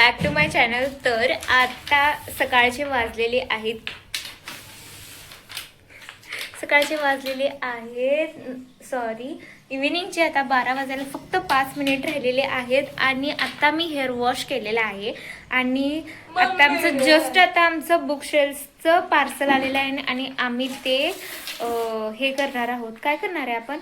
Back to my channel. तर आता सकाळचे वाजलेले आहेत सॉरी इव्हिनिंगचे आता 12 वाजायला फक्त 5 मिनिट राहिलेले आहेत. आणि आता मी हेअर वॉश केलेलं आहे आणि आता आमचं बुक शेल्फचं पार्सल आलेलं आहे आणि आम्ही ते हे करणार आहोत. काय करणार आहे आपण?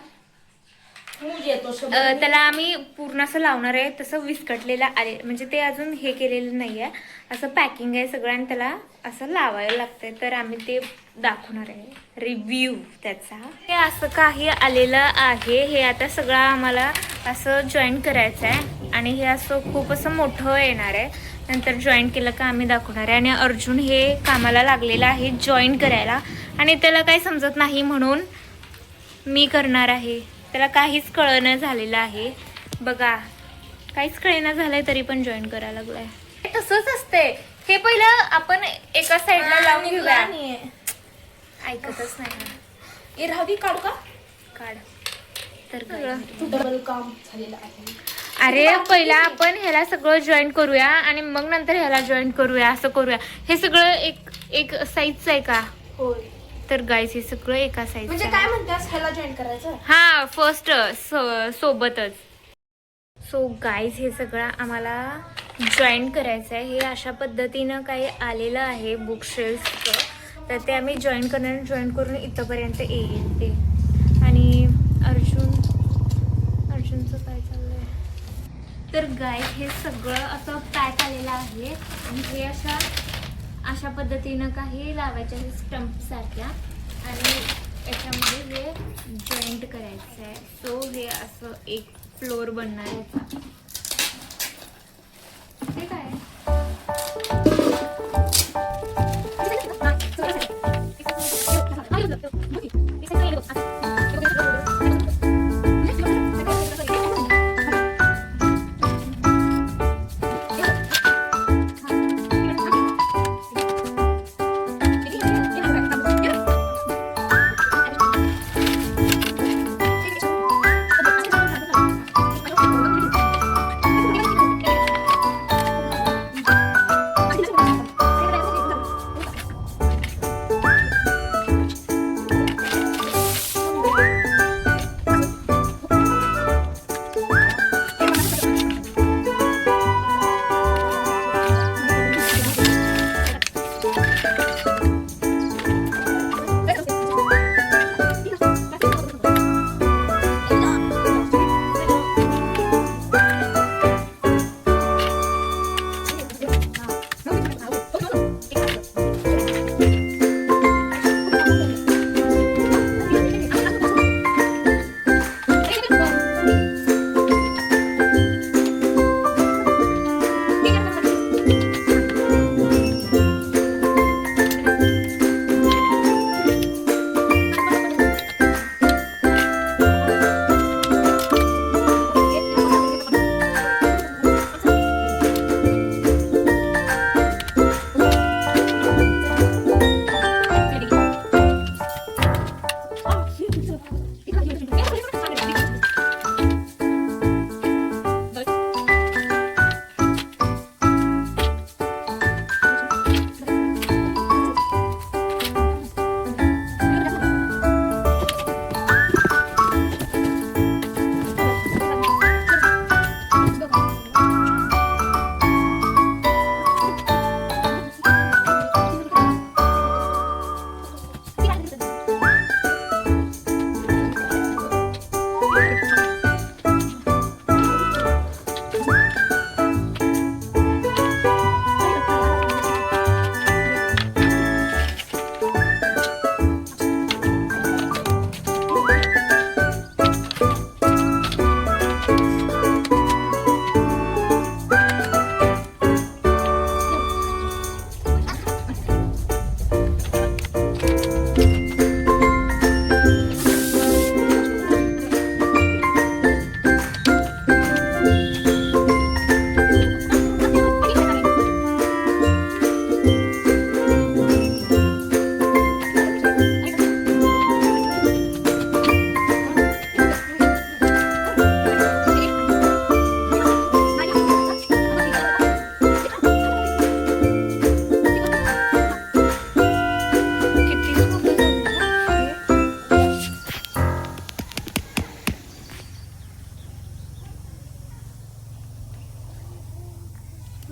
त्याला आम्ही पूर्ण असं लावणार आहे. तसं विस्कटलेलं आले म्हणजे ते अजून हे केलेलं नाही आहे. असं पॅकिंग आहे सगळं आणि त्याला असं लावायला लागतंय. तर आम्ही ते दाखवणार आहे रिव्ह्यू त्याचा. हे असं काही आलेलं आहे. हे आता सगळं आम्हाला असं जॉईन करायचं आहे आणि हे असं खूप असं मोठं येणार आहे. नंतर जॉईन केलं का आम्ही दाखवणार आहे. आणि अर्जुन हे कामाला लागलेलं आहे जॉईन करायला आणि त्याला काही समजत नाही म्हणून मी करणार आहे. त्याला काहीच कळणं झालेलं आहे बघा. काहीच कळेना झालंय तरी पण जॉईन करायला लागलाय. तसंच असते. हे पहिलं आपण एका साईडला लावून घेऊया. ऐकतच नाही. राहवी काढू का? काढ. तर काम झालेलं आहे. अरे पहिला आपण ह्याला सगळं जॉईन करूया आणि मग नंतर ह्याला जॉईन करूया. असं करूया. हे सगळं एक साईजचं आहे का? होय. तर गाईस हे सगळं एका साईज म्हणजे काय म्हणतेस ह्याला जॉईन करायचं? हा फर्स्ट सोबतच. सो गाईज हे सगळं आम्हाला जॉईन करायचं आहे. हे अशा पद्धतीनं काही आलेलं आहे बुक शेल्फचं. तर ते आम्ही जॉईन करून इथंपर्यंत येईल ते. आणि अर्जुनचं काय चाललंय? तर गाईज हे सगळं असं पॅक आलेलं आहे आणि हे अशा पद्धतीनं काही लावायच्या आहे स्टंप सारख्या आणि याच्यामध्ये हे जॉईंट करायचं आहे. सो हे असं एक फ्लोर बनणार आहे. हे काय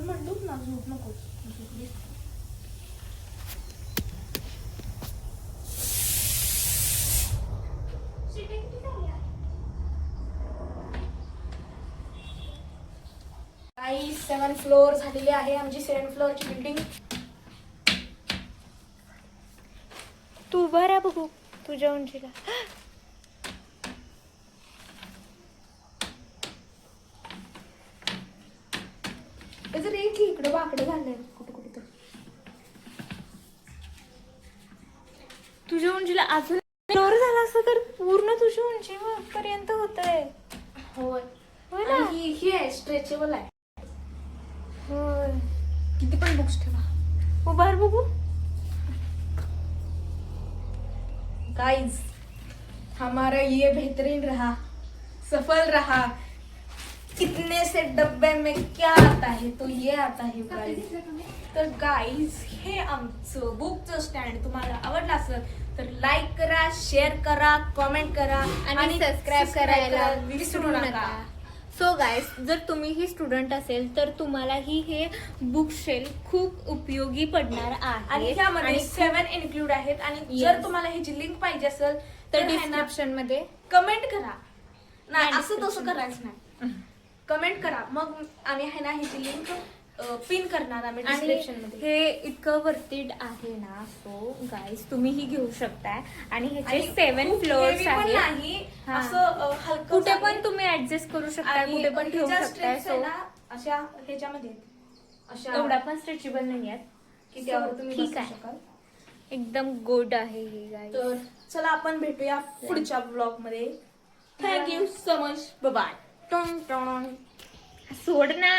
म्हणतोच ना झोप नको झोपलीस. काही 7 फ्लोअर झालेली आहे आमची 7 फ्लोअरची बिल्डिंग. तू उभा राहा बघू तुझ्या उंचीला. जर एक इकडे वाकडे झालंय कुठे कुठे तर. तुझ्या उंचीला अजून फ्लोअर झाला असं तर पूर्ण तुझ्या उंची पर्यंत होतंय. होय होय ना? आणि ही आहे स्ट्रेचेबल आहे. होय. किती पण बुक्स ठेवा. उभा राहा बघू. गाइस हमारा ये बेहतरीन रहा, सफल रहा. कितने से डब्बे में क्या आता है तो ये आता है गाइस. तर गाइस हे आमचं बुकचं स्टँड तुम्हाला आवडलं असेल तर लाईक करा, शेअर करा, कमेंट करा आणि सबस्क्राईब करायला विसरू नका. सो गायस, जर तुम्हीही स्टुडंट असेल तर तुम्हालाही हे बुक शेल खूप उपयोगी पडणार आहे. आणि त्यामध्ये 7 इन्क्लूड आहेत. आणि Yes. जर तुम्हाला ह्याची लिंक पाहिजे असेल तर तर डिस्क्रिप्शन मध्ये कमेंट करा. नाही नाही, असं तसं description. करायचं नाही. कमेंट करा मग आम्ही आहे ना ह्याची लिंक पिन करणार आम्ही आणि डिस्क्रिप्शन मध्ये. हे इतकं वर्थिड आहे ना. सो गाईज तुम्हीही घेऊ शकताय. आणि ह्याचे आणि 7 खूप फ्लोअर्स heavy पण आहेत. नाही, हा. असं हलकं कुठे आहे. पण तुम्ही ऍडजस्ट करू शकताय, आणि कुठे पण ठेवू ह्याच्या शकताय. strips आहे सो ना, अशा ह्याच्यामध्ये आहेत. अशा एवढा पण स्ट्रेचेबल नाही आहेत की त्यावर तुम्ही ठीक बसू आहे. शकाल. एकदम गुड आहे हे गाईज. तर चला आपण भेटूया पुढच्या ब्लॉग मध्ये. Thank you so much. बाय. सोड ना.